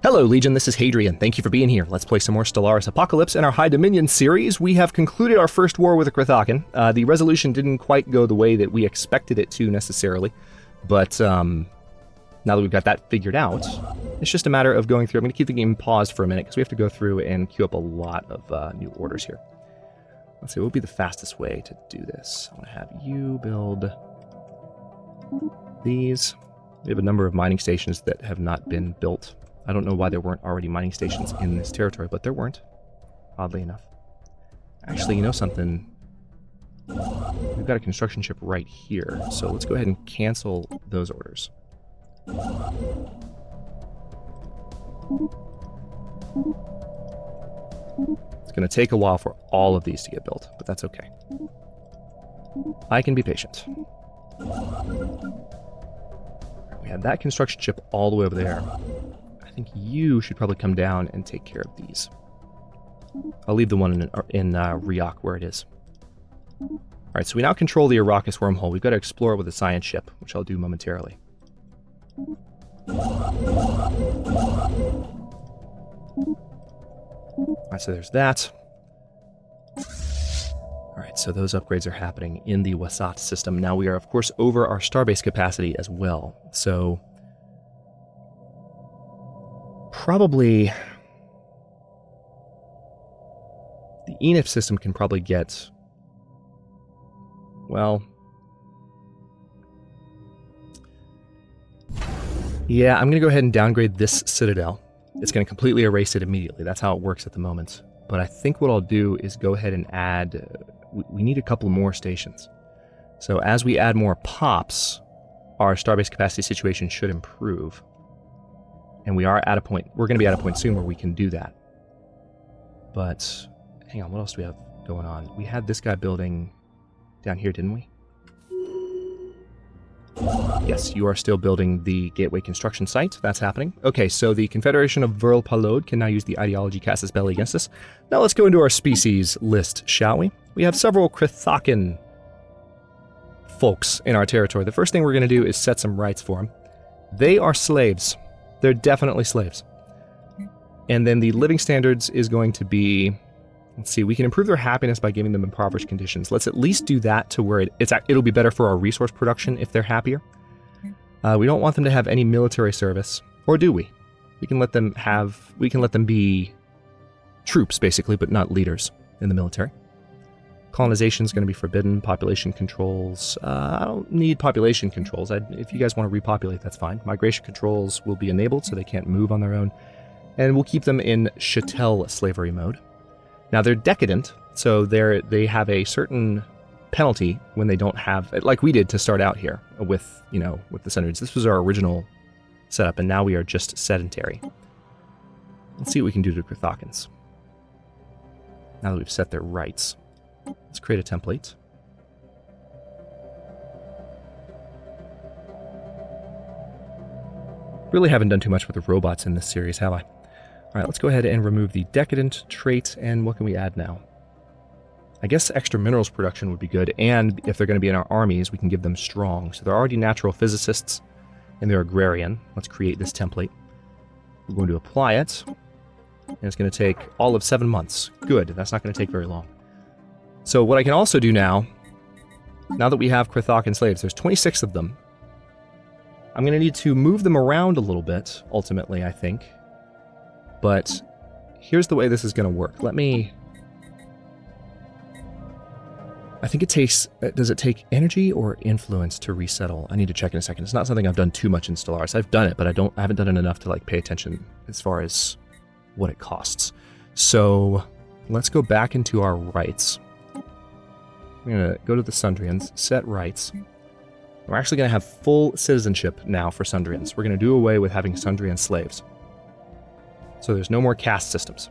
Hello, Legion, this is Hadrian. Thank you for being here. Let's play some more Stellaris Apocalypse in our High Dominion series. We have concluded our first war with the Krathakan. The resolution didn't quite go the way that we expected it to necessarily, but now that we've got that figured out, it's just a matter of going through. I'm going to keep the game paused for a minute because we have to go through and queue up a lot of new orders here. Let's see, what would be the fastest way to do this? I'm going to have you build these. We have a number of mining stations that have not been built. I don't know why there weren't already mining stations in this territory, but there weren't, oddly enough. Actually, you know something? We've got a construction ship right here, so let's go ahead and cancel those orders. It's going to take a while for all of these to get built, but that's okay. I can be patient. We have that construction ship all the way over there. I think you should probably come down and take care of these. I'll leave the one in Riak where it is. Alright, so we now control the Arrakis wormhole. We've got to explore it with a science ship, which I'll do momentarily. Alright, so there's that. Alright, so those upgrades are happening in the Wasat system. Now we are, of course, over our starbase capacity as well. So probably the Enif system can probably get, well, yeah, I'm going to go ahead and downgrade this citadel. It's going to completely erase it immediately. That's how it works at the moment. But I think what I'll do is go ahead and add, we need a couple more stations. So as we add more pops, our starbase capacity situation should improve. And we are at a point, we're going to be at a point soon where we can do that. But, hang on, what else do we have going on? We had this guy building down here, didn't we? Yes, you are still building the gateway construction site. That's happening. Okay, so the Confederation of Virl Palod can now use the ideology cast its belly against us. Now let's go into our species list, shall we? We have several Krathakan folks in our territory. The first thing we're going to do is set some rights for them. They are slaves. They're definitely slaves. And then the living standards is going to be, let's see, we can improve their happiness by giving them impoverished conditions. Let's at least do that to where it'll be better for our resource production if they're happier. We don't want them to have any military service, or do we? We can let them be troops basically, but not leaders in the military. Colonization is going to be forbidden. Population controls. I don't need population controls. If you guys want to repopulate, that's fine. Migration controls will be enabled so they can't move on their own. And we'll keep them in chattel slavery mode. Now they're decadent, so they have a certain penalty when they don't have, like we did to start out here with the Senders. This was our original setup, and now we are just sedentary. Let's see what we can do to Krathakans. Now that we've set their rights. Let's create a template. Really haven't done too much with the robots in this series, have I? Alright, let's go ahead and remove the decadent trait, and what can we add now? I guess extra minerals production would be good, and if they're going to be in our armies, we can give them strong. So they're already natural physicists, and they're agrarian. Let's create this template. We're going to apply it, and it's going to take all of 7 months. Good, that's not going to take very long. So what I can also do now that we have Krathakan slaves, there's 26 of them. I'm going to need to move them around a little bit, ultimately, I think. But here's the way this is going to work. I think it takes, does it take energy or influence to resettle? I need to check in a second. It's not something I've done too much in Stellaris. I've done it, but I haven't done it enough to pay attention as far as what it costs. So let's go back into our rights. We're going to go to the Sundrians, set rights. We're actually going to have full citizenship now for Sundrians. We're going to do away with having Sundrian slaves. So there's no more caste systems.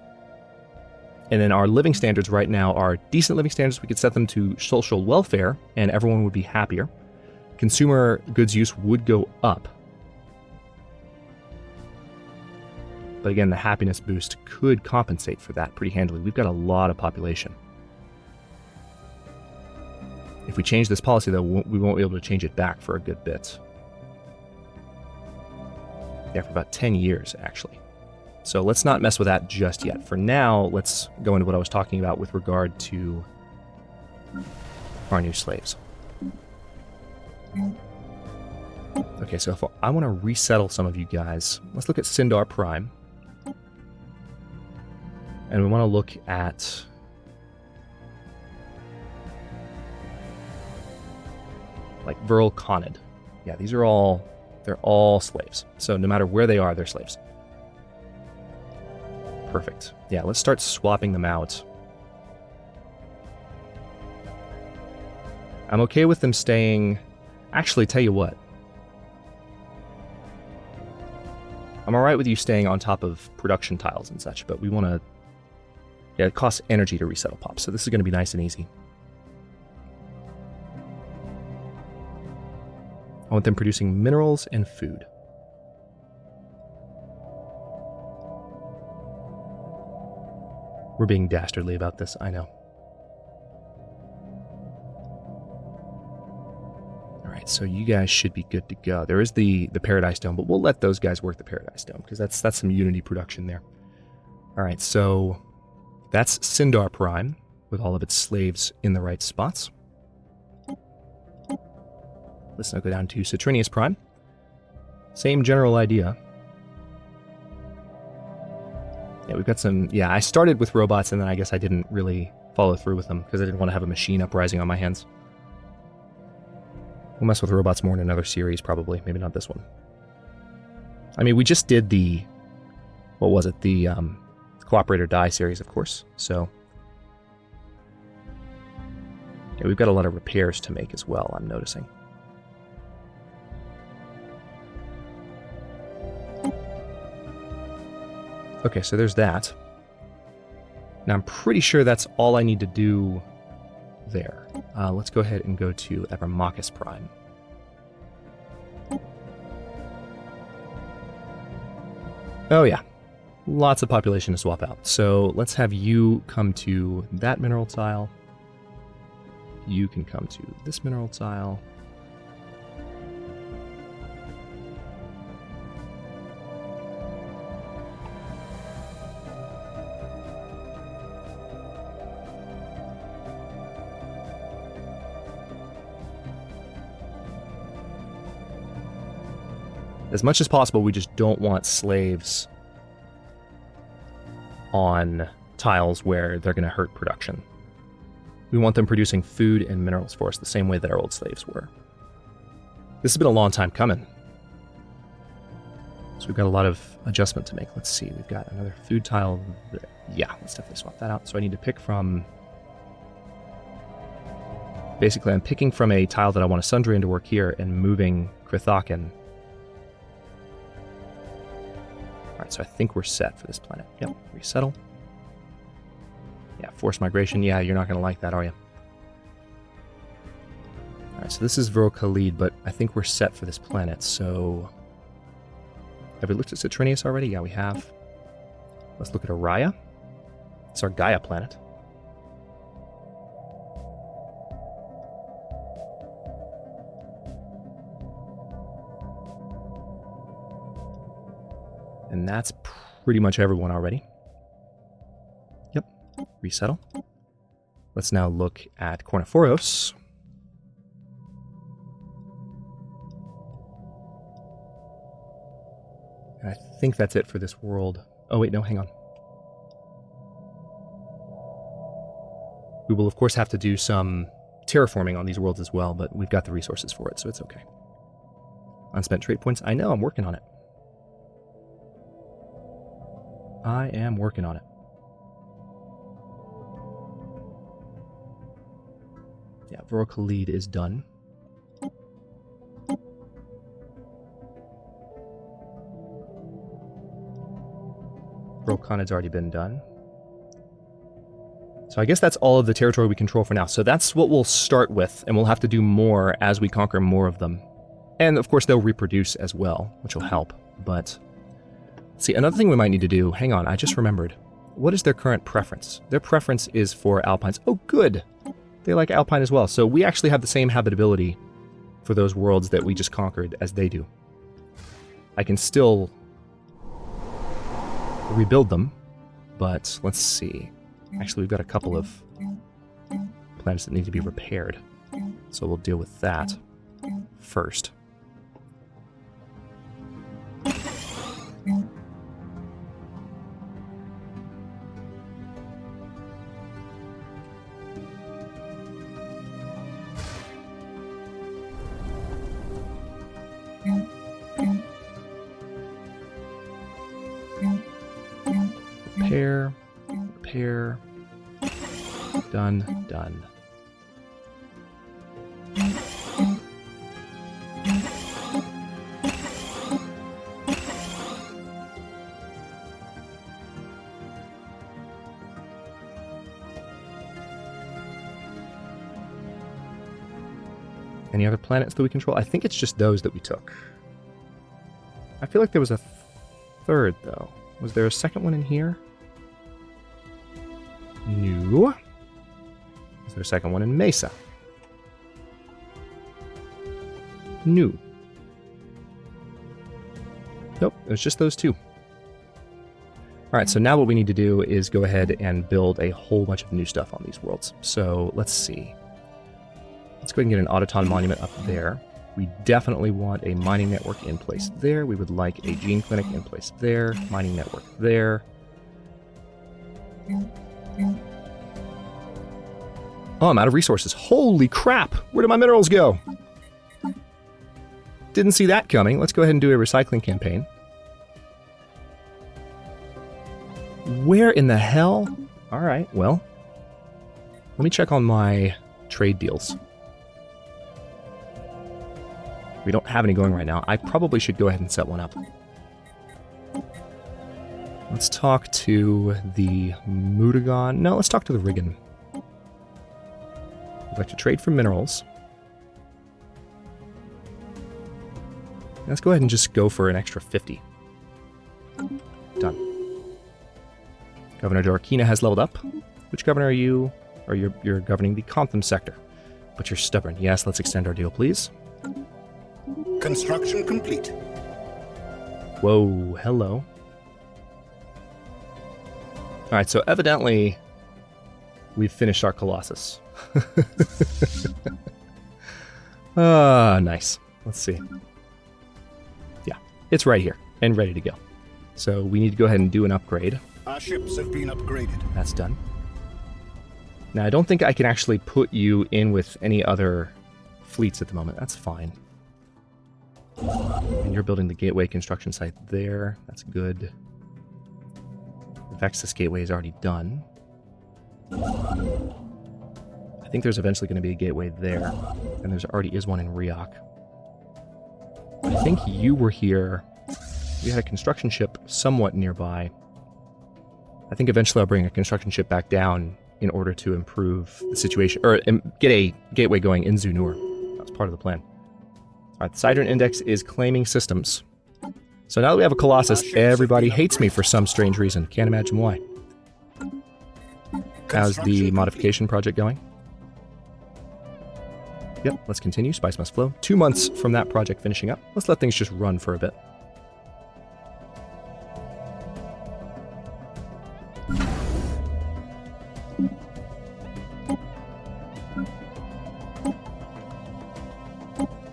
And then our living standards right now are decent living standards. We could set them to social welfare, and everyone would be happier. Consumer goods use would go up. But again, the happiness boost could compensate for that pretty handily. We've got a lot of population. If we change this policy, though, we won't be able to change it back for a good bit. Yeah, for about 10 years, actually. So let's not mess with that just yet. For now, let's go into what I was talking about with regard to our new slaves. Okay, so if I want to resettle some of you guys, let's look at Syndar Prime. And we want to look at... like Virl Conid. Yeah, these are all... they're all slaves. So no matter where they are, they're slaves. Perfect. Yeah, let's start swapping them out. I'm okay with them staying... Actually, tell you what. I'm alright with you staying on top of production tiles and such, but we want to... Yeah, it costs energy to resettle pops, so this is going to be nice and easy. I want them producing minerals and food. We're being dastardly about this, I know. Alright, so you guys should be good to go. There is the Paradise Dome, but we'll let those guys work the Paradise Dome, because that's some Unity production there. Alright, so that's Syndar Prime, with all of its slaves in the right spots. Let's now go down to Citrinius Prime. Same general idea. Yeah, we've got some... Yeah, I started with robots, and then I guess I didn't really follow through with them, because I didn't want to have a machine uprising on my hands. We'll mess with robots more in another series, probably. Maybe not this one. I mean, we just did the... What was it? The Cooperator Die series, of course. So... Yeah, we've got a lot of repairs to make as well, I'm noticing. Okay, so there's that. Now, I'm pretty sure that's all I need to do there. Let's go ahead and go to Ebermachus Prime. Oh, yeah. Lots of population to swap out. So let's have you come to that mineral tile. You can come to this mineral tile. As much as possible, we just don't want slaves on tiles where they're going to hurt production. We want them producing food and minerals for us the same way that our old slaves were. This has been a long time coming. So we've got a lot of adjustment to make. Let's see, we've got another food tile. Yeah, let's definitely swap that out. So I need to pick from... Basically, I'm picking from a tile that I want a Sundrian to work here and moving Krithaken. Alright, so I think we're set for this planet. Yep, resettle. Yeah, forced migration. Yeah, you're not going to like that, are you? Alright, so this is Virl-Khalid, but I think we're set for this planet, so... Have we looked at Citrinius already? Yeah, we have. Let's look at Araya. It's our Gaia planet. And that's pretty much everyone already. Yep. Resettle. Let's now look at Cornophoros. And I think that's it for this world. Oh wait, no, hang on. We will of course have to do some terraforming on these worlds as well, but we've got the resources for it, so it's okay. Unspent trade points. I know, I'm working on it. I am working on it. Yeah, Virl-Khalid is done. Virl-Khanid's already been done. So I guess that's all of the territory we control for now. So that's what we'll start with, and we'll have to do more as we conquer more of them. And of course they'll reproduce as well, which will help, but... See, another thing we might need to do, hang on, I just remembered. What is their current preference? Their preference is for alpines. Oh, good! They like alpine as well. So we actually have the same habitability for those worlds that we just conquered as they do. I can still... rebuild them, but let's see. Actually, we've got a couple of planets that need to be repaired, so we'll deal with that first. Repair. Done. Any other planets that we control? I think it's just those that we took. I feel like there was a third, though. Was there a second one in here? No. Is there a second one in Mesa? No. Nope, it was just those two. Alright, so now what we need to do is go ahead and build a whole bunch of new stuff on these worlds. So let's see. Let's go ahead and get an Autoton monument up there. We definitely want a mining network in place there. We would like a gene clinic in place there. Mining network there. Oh, I'm out of resources. Holy crap! Where did my minerals go? Didn't see that coming. Let's go ahead and do a recycling campaign. Where in the hell? Alright, well. Let me check on my trade deals. We don't have any going right now. I probably should go ahead and set one up. Let's talk to the Mutagon. No, let's talk to the Rigan. We'd like to trade for minerals. Let's go ahead and just go for an extra 50. Done. Governor Dorkina has leveled up. Which governor are you? Or you're governing the Contham sector. But you're stubborn. Yes, let's extend our deal, please. Construction complete. Whoa, hello. Alright, so evidently we've finished our Colossus. Nice. Let's see. Yeah, it's right here and ready to go. So we need to go ahead and do an upgrade. Our ships have been upgraded. That's done. Now, I don't think I can actually put you in with any other fleets at the moment. That's fine. And you're building the gateway construction site there. That's good. The Vexus gateway is already done. I think there's eventually going to be a gateway there. And there already is one in Riok. I think you were here. We had a construction ship somewhat nearby. I think eventually I'll bring a construction ship back down in order to improve the situation, or get a gateway going in Zunur. That's part of the plan. Alright, the Sidron Index is claiming systems. So now that we have a Colossus, everybody hates me for some strange reason. Can't imagine why. How's the modification project going? Yep, let's continue. Spice must flow. 2 months from that project finishing up. Let's let things just run for a bit.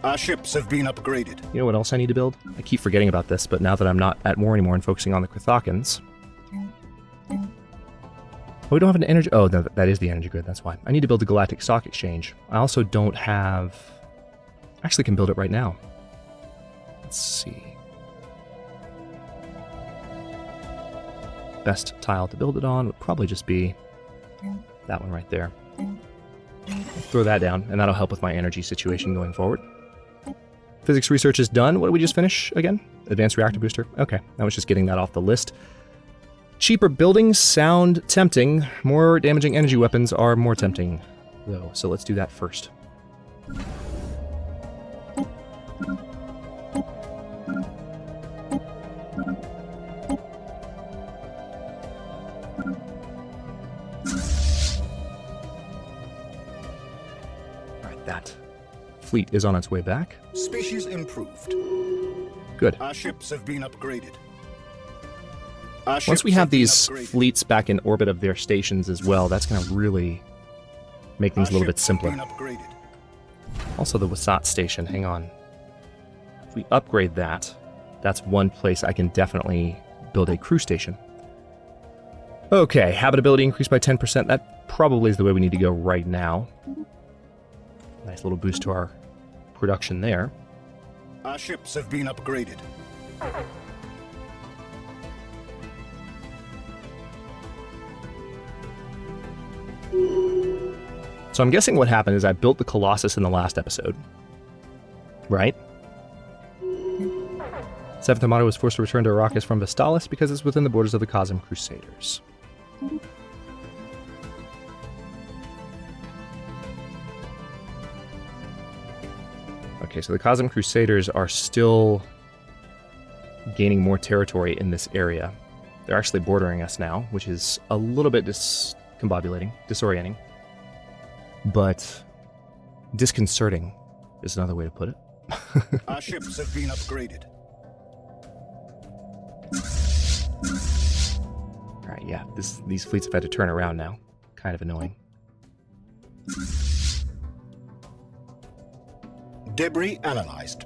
Our ships have been upgraded. You know what else I need to build? I keep forgetting about this, but now that I'm not at war anymore and focusing on the Chthakans... Oh, we don't have an energy... Oh, no, that is the energy grid, that's why. I need to build a Galactic Stock Exchange. I also don't have... Actually can build it right now. Let's see. Best tile to build it on would probably just be that one right there. I'll throw that down, and that'll help with my energy situation going forward. Physics research is done. What did we just finish again? Advanced reactor booster? Okay, I was just getting that off the list. Cheaper buildings sound tempting. More damaging energy weapons are more tempting, though. So let's do that first. Alright, that fleet is on its way back. Species improved. Good. Our ships have been upgraded. Once we have these fleets back in orbit of their stations as well, that's going to really make things a little bit simpler. Also, the Wasat station, hang on. If we upgrade that, that's one place I can definitely build a crew station. Okay, habitability increased by 10%. That probably is the way we need to go right now. Nice little boost to our production there. Our ships have been upgraded. So I'm guessing what happened is I built the Colossus in the last episode. Right? 7th Armada was forced to return to Arrakis from Vestalis because it's within the borders of the Khazam Crusaders. Okay, so the Khazam Crusaders are still gaining more territory in this area. They're actually bordering us now, which is a little bit disorienting. But disconcerting is another way to put it. Our ships have been upgraded. Alright, yeah, these fleets have had to turn around now. Kind of annoying. Debris analyzed.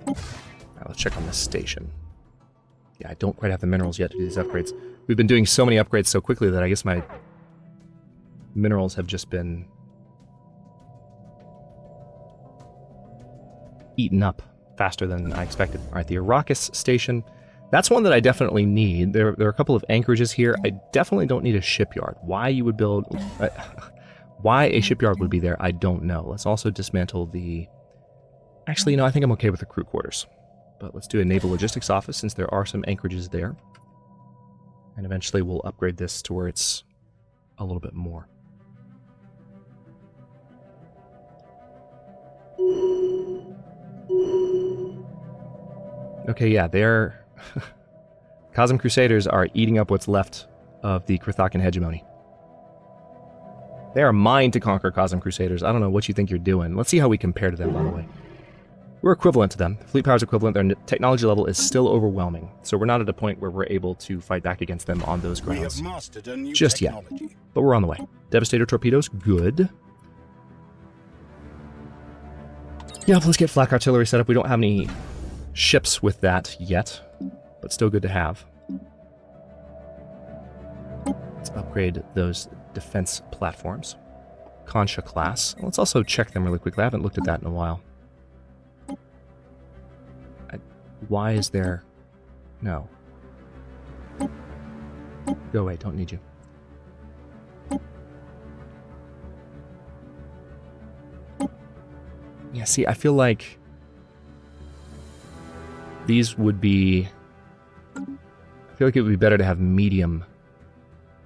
Let's check on this station. Yeah, I don't quite have the minerals yet to do these upgrades. We've been doing so many upgrades so quickly that I guess my minerals have just been eaten up faster than I expected. All right, the Arrakis station. That's one that I definitely need. There are a couple of anchorages here. I definitely don't need a shipyard. Why you would build... why a shipyard would be there, I don't know. Let's also dismantle the... Actually, I think I'm okay with the crew quarters. But let's do a naval logistics office since there are some anchorages there. And eventually we'll upgrade this to where it's a little bit more. Okay, yeah, they're... Khazam Crusaders are eating up what's left of the Krathakan hegemony. They are mine to conquer, Khazam Crusaders. I don't know what you think you're doing. Let's see how we compare to them, by the way. We're equivalent to them. Fleet power is equivalent. Their technology level is still overwhelming. So we're not at a point where we're able to fight back against them on those grounds. We have mastered a new just technology. Yet. But we're on the way. Devastator torpedoes, good. Yeah, let's get flak artillery set up. We don't have any ships with that yet, but still good to have. Let's upgrade those defense platforms. Concha class. Let's also check them really quickly. I haven't looked at that in a while. Why is there... No. Go away, don't need you. Yeah, see, I feel like these would be... I feel like it would be better to have medium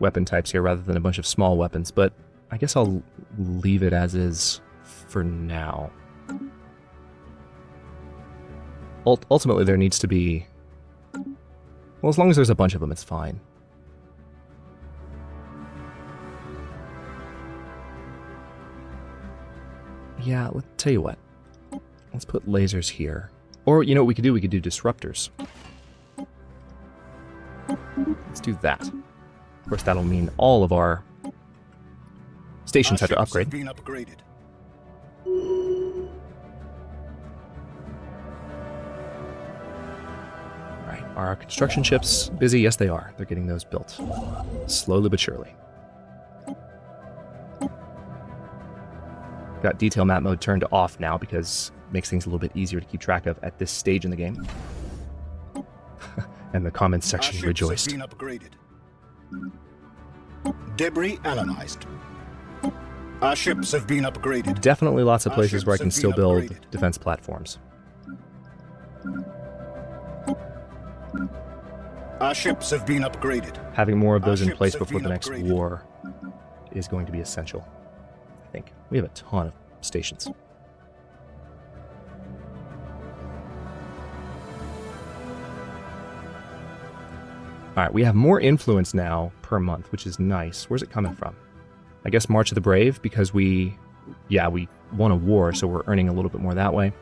weapon types here rather than a bunch of small weapons, but I guess I'll leave it as is for now. Ultimately, there needs to be... Well, as long as there's a bunch of them, it's fine. Yeah, let's tell you what. Let's put lasers here. Or, you know what we could do? We could do disruptors. Let's do that. Of course, that'll mean all of our stations have to upgrade. Been upgraded. Right. Are our construction ships busy? Yes, they are. They're getting those built. Slowly but surely. Got detail map mode turned off now because it makes things a little bit easier to keep track of at this stage in the game. And the comments section rejoiced. Been upgraded. Debris analyzed. Our ships have been upgraded. Definitely lots of places where I can still build defense platforms. Our ships have been upgraded. Having more of those in place before the next war is going to be essential, I think. We have a ton of stations. Alright, we have more influence now per month, which is nice. Where's it coming from? I guess March of the Brave, because we won a war, so we're earning a little bit more that way.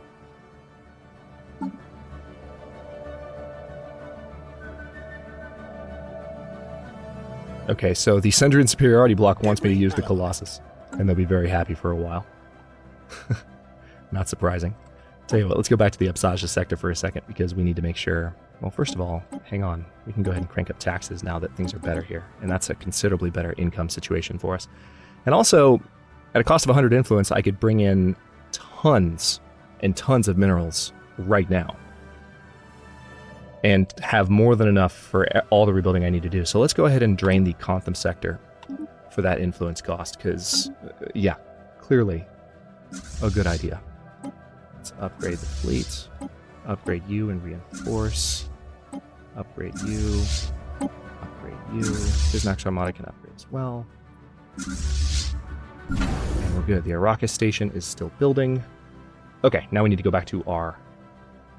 Okay, so the Syndarian superiority block wants me to use the Colossus, and they'll be very happy for a while. Not surprising. Tell you what, let's go back to the Absaja sector for a second, because we need to make sure... Well, first of all, hang on. We can go ahead and crank up taxes now that things are better here, and that's a considerably better income situation for us. And also, at a cost of 100 influence, I could bring in tons and tons of minerals right now, and have more than enough for all the rebuilding I need to do. So let's go ahead and drain the Contham sector for that influence cost, because, yeah, clearly a good idea. Let's upgrade the fleet, upgrade you and reinforce, upgrade you, upgrade you. Biznax Armada can upgrade as well. And we're good. The Arrakis station is still building. Okay, now we need to go back to our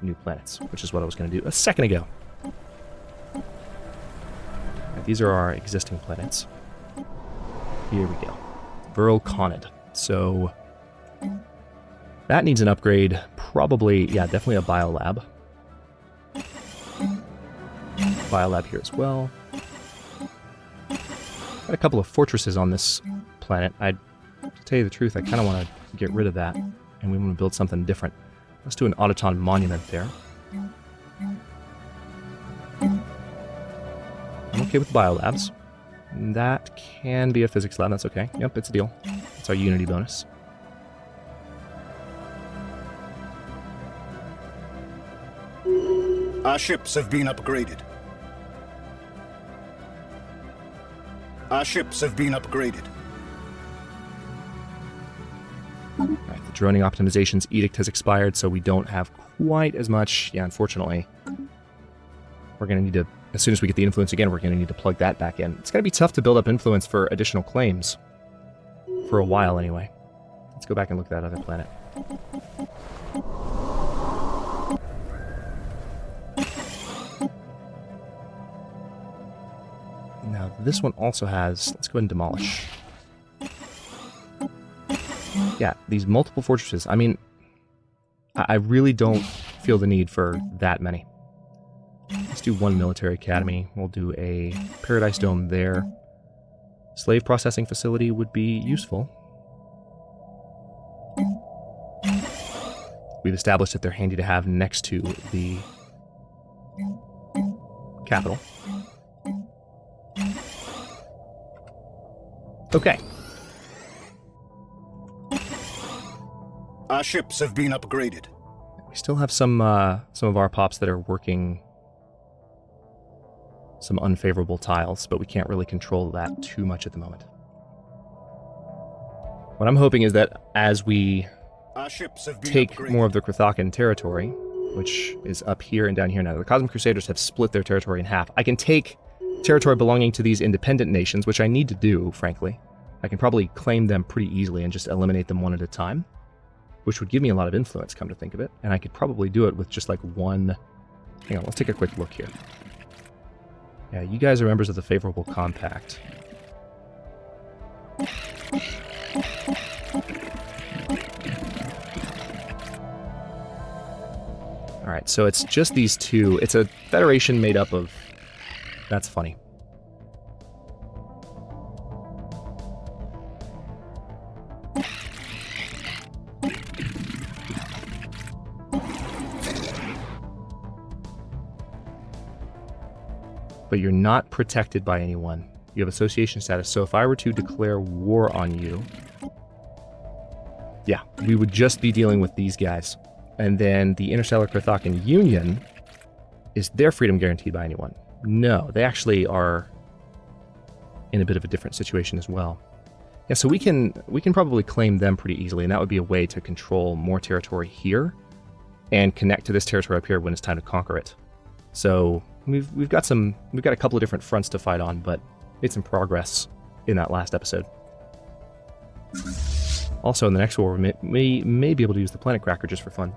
new planets, which is what I was going to do a second ago. Right, these are our existing planets. Here we go. Viril Conid. So that needs an upgrade. Probably, yeah, definitely a biolab. Biolab here as well. Got a couple of fortresses on this planet. To tell you the truth, I kind of want to get rid of that, and we want to build something different. Let's do an Autoton monument there. I'm okay with biolabs. That can be a physics lab, that's okay. Yep, it's a deal. It's our Unity bonus. Our ships have been upgraded. Our ships have been upgraded. Alright, the droning optimizations edict has expired, so we don't have quite as much. Yeah, unfortunately. We're going to need to, as soon as we get the influence again, we're going to need to plug that back in. It's going to be tough to build up influence for additional claims. For a while, anyway. Let's go back and look at that other planet. Now, this one also has... Let's go ahead and demolish. Yeah, these multiple fortresses. I mean, I really don't feel the need for that many. Let's do one military academy. We'll do a Paradise Dome there. Slave processing facility would be useful. We've established that they're handy to have next to the capital. Okay. Our ships have been upgraded. We still have some of our pops that are working some unfavorable tiles, but we can't really control that too much at the moment. What I'm hoping is that as we take more of the Krathakan territory, which is up here and down here now, the Cosmic Crusaders have split their territory in half. I can take territory belonging to these independent nations, which I need to do, frankly. I can probably claim them pretty easily and just eliminate them one at a time, which would give me a lot of influence, come to think of it. And I could probably do it with just like one... Hang on, let's take a quick look here. Yeah, you guys are members of the Favorable Compact. Alright, so it's just these two. It's a federation made up of... That's funny. But you're not protected by anyone. You have association status, so if I were to declare war on you... Yeah, we would just be dealing with these guys. And then the Interstellar Krathakan Union, is their freedom guaranteed by anyone? No, they actually are in a bit of a different situation as well. Yeah, so we can probably claim them pretty easily, and that would be a way to control more territory here and connect to this territory up here when it's time to conquer it. So we've got a couple of different fronts to fight on, but made some progress in that last episode. Also, in the next war, we may be able to use the Planet Cracker just for fun.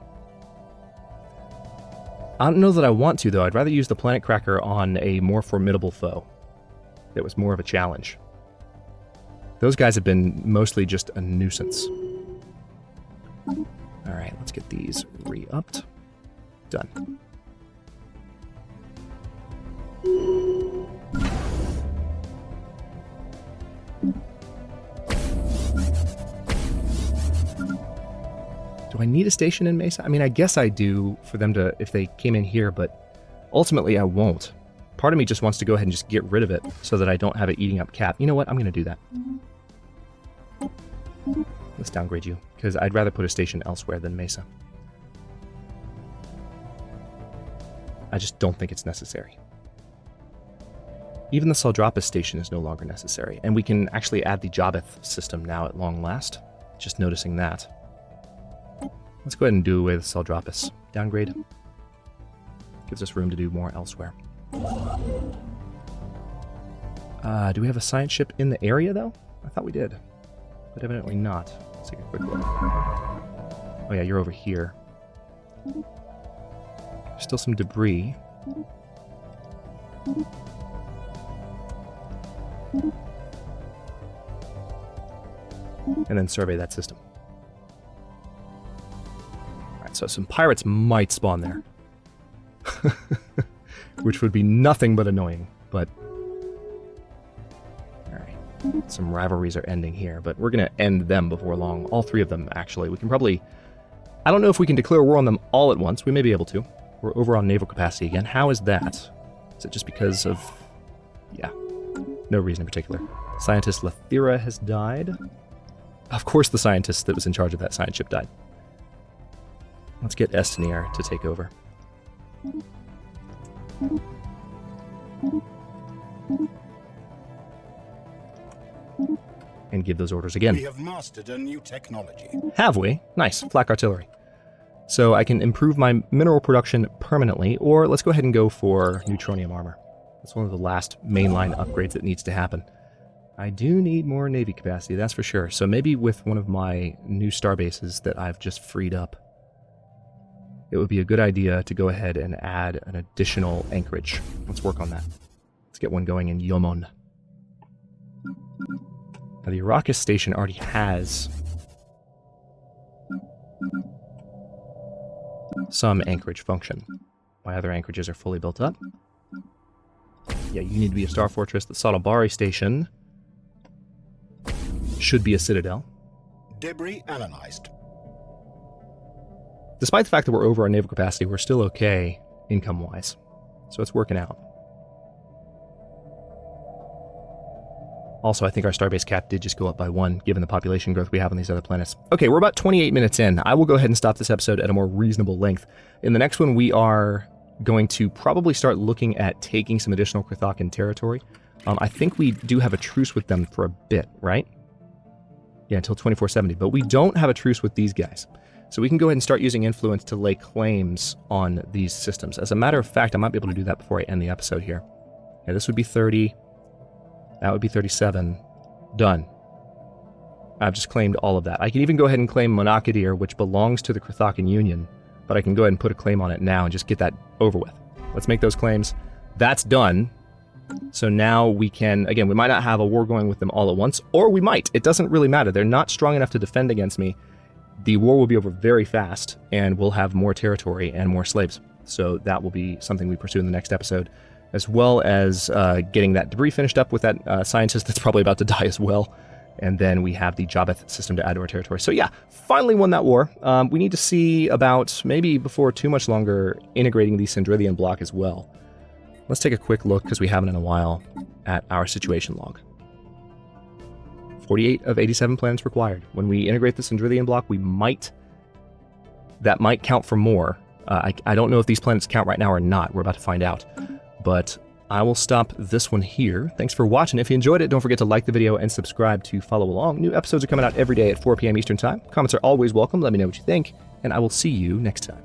I don't know that I want to, though. I'd rather use the Planet Cracker on a more formidable foe that was more of a challenge. Those guys have been mostly just a nuisance. Alright, let's get these re-upped. Done. I need a station in Mesa? I mean, I guess I do for them to, if they came in here, but ultimately I won't. Part of me just wants to go ahead and just get rid of it so that I don't have it eating up cap. You know what? I'm going to do that. Let's downgrade you, because I'd rather put a station elsewhere than Mesa. I just don't think it's necessary. Even the Soldropis station is no longer necessary, and we can actually add the Jobeth system now at long last. Just noticing that. Let's go ahead and do away with Soldropis. Downgrade. Gives us room to do more elsewhere. Do we have a science ship in the area, though? I thought we did, but evidently not. Let's take a quick look. Oh yeah, you're over here. There's still some debris. And then survey that system. Alright, so some pirates might spawn there. Which would be nothing but annoying, but... Alright, some rivalries are ending here, but we're going to end them before long. All three of them, actually. We can probably... I don't know if we can declare war on them all at once. We may be able to. We're over on naval capacity again. How is that? Is it just because of... Yeah. No reason in particular. Scientist Lathira has died. Of course the scientist that was in charge of that science ship died. Let's get Estenir to take over. And give those orders again. We have mastered a new technology. Have we? Nice. Flak artillery. So I can improve my mineral production permanently, or let's go ahead and go for neutronium armor. That's one of the last mainline upgrades that needs to happen. I do need more navy capacity, that's for sure. So maybe with one of my new star bases that I've just freed up, it would be a good idea to go ahead and add an additional anchorage. Let's work on that. Let's get one going in Yomon. Now the Arrakis station already has some anchorage function. My other anchorages are fully built up. Yeah, you need to be a star fortress. The Sotalbari station should be a citadel. Debris analyzed. Despite the fact that we're over our naval capacity, we're still okay income-wise. So it's working out. Also, I think our starbase cap did just go up by 1, given the population growth we have on these other planets. Okay, we're about 28 minutes in. I will go ahead and stop this episode at a more reasonable length. In the next one, we are going to probably start looking at taking some additional Krathakan territory. I think we do have a truce with them for a bit, right? Yeah, until 2470, but we don't have a truce with these guys. So we can go ahead and start using influence to lay claims on these systems. As a matter of fact, I might be able to do that before I end the episode here. Yeah, this would be 30. That would be 37. Done. I've just claimed all of that. I can even go ahead and claim Monacadir, which belongs to the Krathakan Union, but I can go ahead and put a claim on it now and just get that over with. Let's make those claims. That's done. So now we can, again, we might not have a war going with them all at once, or we might. It doesn't really matter. They're not strong enough to defend against me. The war will be over very fast, and we'll have more territory and more slaves. So that will be something we pursue in the next episode, as well as getting that debris finished up with that scientist that's probably about to die as well. And then we have the Jobeth system to add to our territory. So yeah, finally won that war. We need to see about, maybe before too much longer, integrating the Sindrithian block as well. Let's take a quick look, because we haven't in a while, at our situation log. 48 of 87 planets required. When we integrate the Sindrithian block, that might count for more. I don't know if these planets count right now or not. We're about to find out. But I will stop this one here. Thanks for watching. If you enjoyed it, don't forget to like the video and subscribe to follow along. New episodes are coming out every day at 4 p.m. Eastern Time. Comments are always welcome. Let me know what you think, and I will see you next time.